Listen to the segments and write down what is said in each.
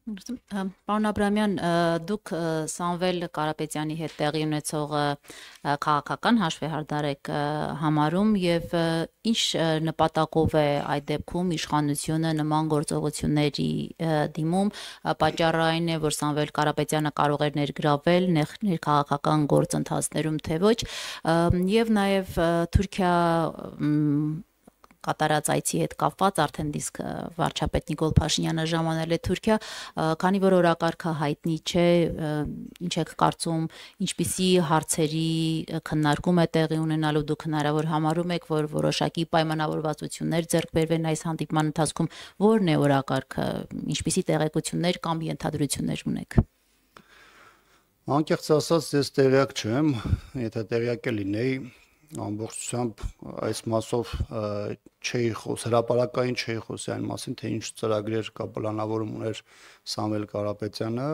Պարոն Աբրամյան, դուք Սամվել Կարապետյանի հետ տեղի ունեցող քաղաքական հաշվեհարդար եք համարում եւ ինչ նպատակով է այդ դեպքում իշխանությունը նման գործողությունների դիմում, պատճառը այն է, որ Սամվել Կարապետյանը կարող էր ներգրավել ներքաղաքական գործընթացներում, թե ոչ, եւ նաեւ Թուրքիա կատարած այցի հետ կապված արդեն իսկ վարչապետ Նիկոլ Փաշինյանը ժամանել է Թուրքիա, քանի որ օրակարգը հայտնի չէ, ինչ եք կարծում, ինչպիսի հարցերի քննարկում է տեղի ունենալու, դուք հնարավոր համարում եք, որ որոշակի պայմանավորվածություններ ձեռք բերվեն այս հանդիպման ընթացքում, ո՞րն է օրակարգը, ինչպիսի տեղեկություններ կամ ենթադրություններ ունեք։ Անկեղծ ասած, ես տեղյակ չեմ, եթե տեղյակ լինեի, ամբողջությամբ այս մասով չէի հրապարակային չէի խոսի այն մասին, թե ինչ ծրագրեր կա պլանավորում ուներ Սամվել Կարապետյանը,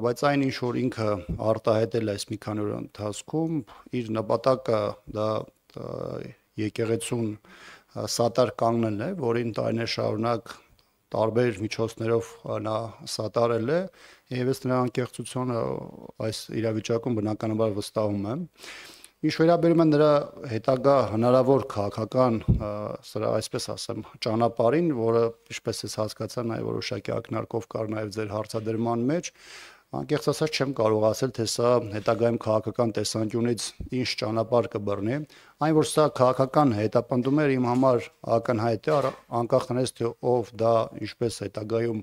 բայց այն ինչ որ ինքը արտահայտել է այս մի քանի օր ընթացքում, իր նպատակը դա եկեղեցուն սատար կանգնելն է, որին տարիներ շարունակ տարբեր միջոցներով նա սատարել է, եւ ես նրա անկեղծությունը այս իրավիճակում բնականաբար վստահում եմ։ Ինչ վերաբերում է նրա հետագա հնարավոր քաղաքական, այսպես ասեմ, ճանապարհին, որը ինչպես ես հասկացա, նաև որոշակի ակնարկով կար նաև ձեր հարցադրման մեջ, անկեղծ ասած չեմ կարող ասել, թե սա հետագայում քաղաքական տեսանկյունից ինչ ճանապարհ կբռնի, այն որ սա քաղաքական հետապնդում էր իմ համար ակնհայտ է, անկախ նրանից թե ով դա ինչպես հետագայում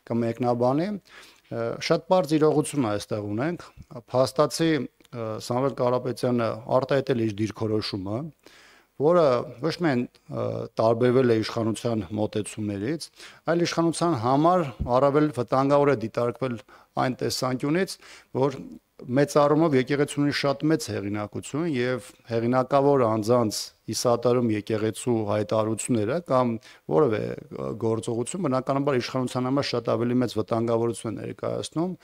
կմեկնաբանի, շատ բարձ իրողություն այստեղ ունենք, փաստացի Սամվել Կարապետյանը արտահայտել է իր դիրքորոշումը, որը ոչ միայն տարբերվել է իշխանության մոտեցումներից, այլ իշխանության համար առավել վտանգավոր է դիտարկվել այն տեսանկյունից, որ մեծ առումով եկեղեցուն ունի շատ մեծ հեղինակություն եւ հեղինակավոր անձանց իսատարում եկեղեցու հայտարարությունները կամ որևէ գործողություն բնականաբար իշխանության համար շատ ավելի մեծ վտանգավորություն է ներկայացնում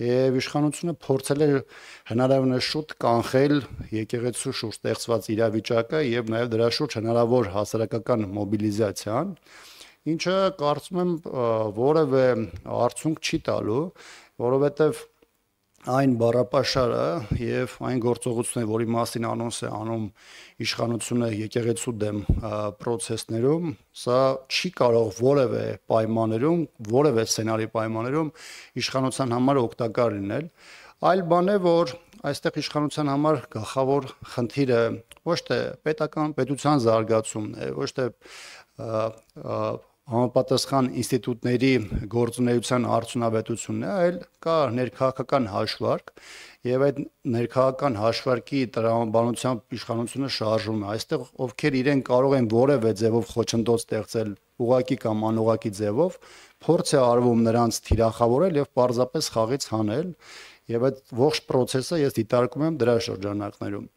եւ իշխանությունը փորձել է հնարավորինս շուտ կանխել եկեղեցու շուրջ ստեղծված իրավիճակը եւ նաեւ դրա շուրջ հնարավոր հասարակական մոբիլիզացիան, ինչը կարծում եմ որևէ արդյունք չի տալու, որովհետեւ այն բառապաշարը եւ այն գործողությունները, որի մասին անոնս է անում իշխանությունը եկեղեցու դեմ process-ներում, սա չի կարող որևէ պայմաններում, որևէ սցենարի պայմաններում իշխանության համար օգտակար լինել։ Այլ բան է, որ այստեղ իշխանության համար գլխավոր խնդիրը ոչ թե պետության զարգացումն է, ոչ թե համապատասխան ինստիտուտների գործունեության արդյունավետությունն է, այլ կա ներքաղաքական հաշվարկ եւ այդ ներքաղաքական հաշվարկի տրամաբանությամբ իշխանությունը շարժում է։ Այստեղ ովքեր իրեն կարող են որևէ ձևով խոչընդոտ ստեղծել ուղակի կամ անուղակի ձևով, փորձ է արվում նրանց թիրախավորել եւ պարզապես խաղից հանել եւ այդ ողջ process-ը ես դիտարկում եմ դրա շրջանակներում։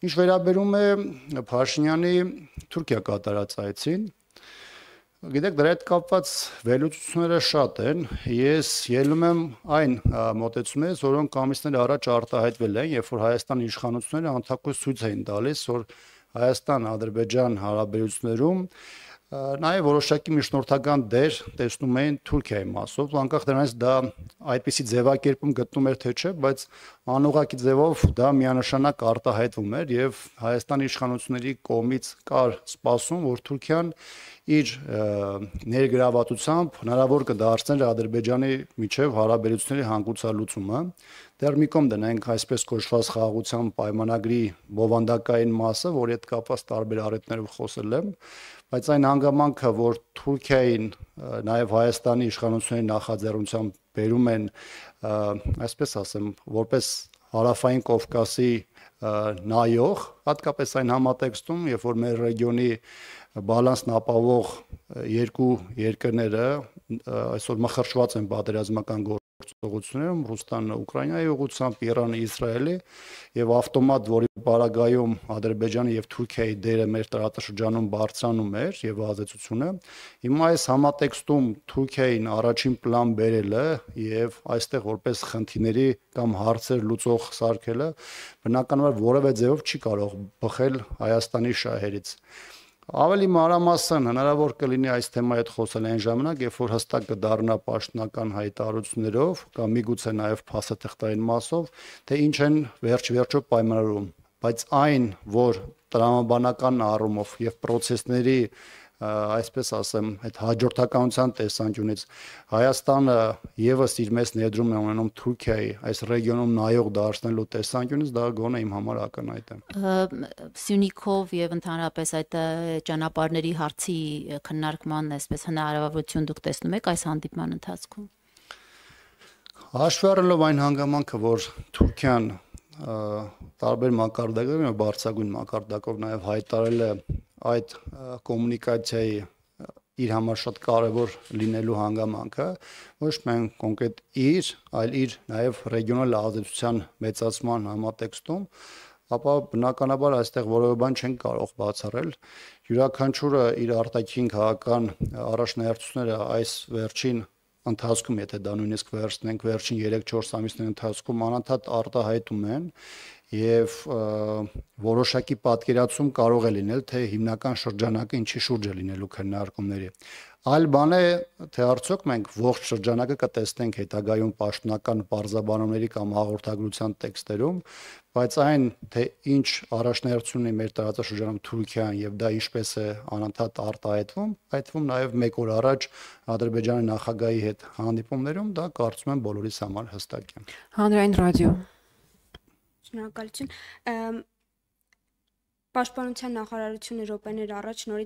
Ինչ վերաբերում է Փաշինյանի Թուրքիա կատարած այցին, գիտեք, դրա հետ կապված վերլուծությունները շատ են, ես ելնում եմ այն մոտեցումներից, որոնք ամիսներ առաջ արտահայտվել են, երբ որ Հայաստանի իշխանությունները անթակույց ցույց էին տալիս, որ Հայաստան-Ադրբեջան հարաբերություններում նաև որոշակի միջնորդական դեր տեսնում էին Թուրքիայի մասով, անկախ դրանից դա այդպիսի ձևակերպում գտնում էր թե չէ, բայց անուղղակի ձևով դա միանշանակ արտահայտվում էր եւ Հայաստանի իշխանությունների կողմից կար սպասում, որ Թուրքիան իր ներգրավվածությամբ հնարավոր կդարձներ Ադրբեջանի միջև հարաբերությունների հանգուցալուծումը։ Դեռ մի կողմ դնենք այսպես կոչված խաղաղության պայմանագրի բովանդակային մասը, որի հետ կապված տարբեր առիթներով խոսել եմ, բայց այն հանգամանքը, որ Թուրքիային նաև Հայաստանի իշխանությունների նախաձեռնությամբ բերում են, այսպես ասեմ, որպես Հարավային Կովկասի նայող, հատկապես այն համատեքստում, երբ որ մեր ռեգիոնի բալանսն ապահովող երկու երկրները այսօր մխրճված են պատերազմական գործողություններում, Ռուսաստանը Ուկրաինայի ուղղությամբ, Իրանը Իսրայելի եւ ավտոմատ, որի պարագայում Ադրբեջանի եւ Թուրքիայի դերը մեր տարածաշրջանում բարձրանում էր եւ ազդեցությունը, հիմա այս համատեքստում Թուրքիային առաջին պլան բերելը եւ այստեղ որպես խնդիրների կամ հարցեր լուծող սարքելը բնականաբար որևէ ձևով չի կարող բխել Հայաստանի շահերից։ Ավելի մանրամասն հնարավոր կլինի այս թեմայի հետ խոսել այն ժամանակ, երբ որ հստակ կդառնա պաշտոնական հայտարարություններով կամ միգուցե նաև փաստաթղթային մասով, թե ինչ են վերջ-վերջո պայմանավորում, բայց այն, որ տրամաբանական առումով եւ process-ների այսպես ասեմ, այդ հաջորդականության տեսանկյունից Հայաստանը եւս իր մեծ ներդրում է ունենում Թուրքիայի այս ռեգիոնում նայող դարձնելու տեսանկյունից, դա գոնե իմ համար ակնհայտ է։ Սյունիքով եւ ընդհանրապես այդ ճանապարհների հարցի քննարկման այսպես հնարավորություն դուք տեսնում եք այս հանդիպման ընթացքում։ Հաշվի առնելով այն հանգամանքը, որ Թուրքիան տարբեր մակարդակներով եւ բարձրագույն մակարդակով նաեւ հայտարարել է այդ կոմունիկացիայի իր համար շատ կարևոր լինելու հանգամանքը ոչ միայն կոնկրետ իր, այլ իր նաև ռեգիոնալ ազդեցության մեծացման համատեքստում, ապա բնականաբար այստեղ որևէ բան չեն կարող բացառել։ Յուրաքանչյուրը իր արտաքին քաղաքական առաջնահերթությունները այս վերջին ընթացքում, եթե դա նույնիսկ վերցնենք վերջին 3-4 ամիսների ընթացքում անընդհատ արտահայտում են եւ որոշակի պատկերացում կարող է լինել, թե հիմնական շրջանակը ինչի շուրջ է լինելու քննարկումների։ Այլ բան է, թե արդյոք մենք ողջ շրջանակը կտեսնենք հետագայում պաշտոնական բարձաբանումների կամ հաղորդագրության տեքստերում, բայց այն, թե ինչ առաջնահերթություն ունի մեր տարածաշրջանում Թուրքիան եւ դա ինչպես է անընդհատ արտահայտվում, այդվում նաեւ մեկ օր առաջ Ադրբեջանի նախագահի հետ հանդիպումներում, դա կարծում եմ բոլորիս համար հստակ է։ Հանրային ռադիո։ Շնորհակալություն։ Պաշտպանության նախարարությունը րոպեներ առաջ նորից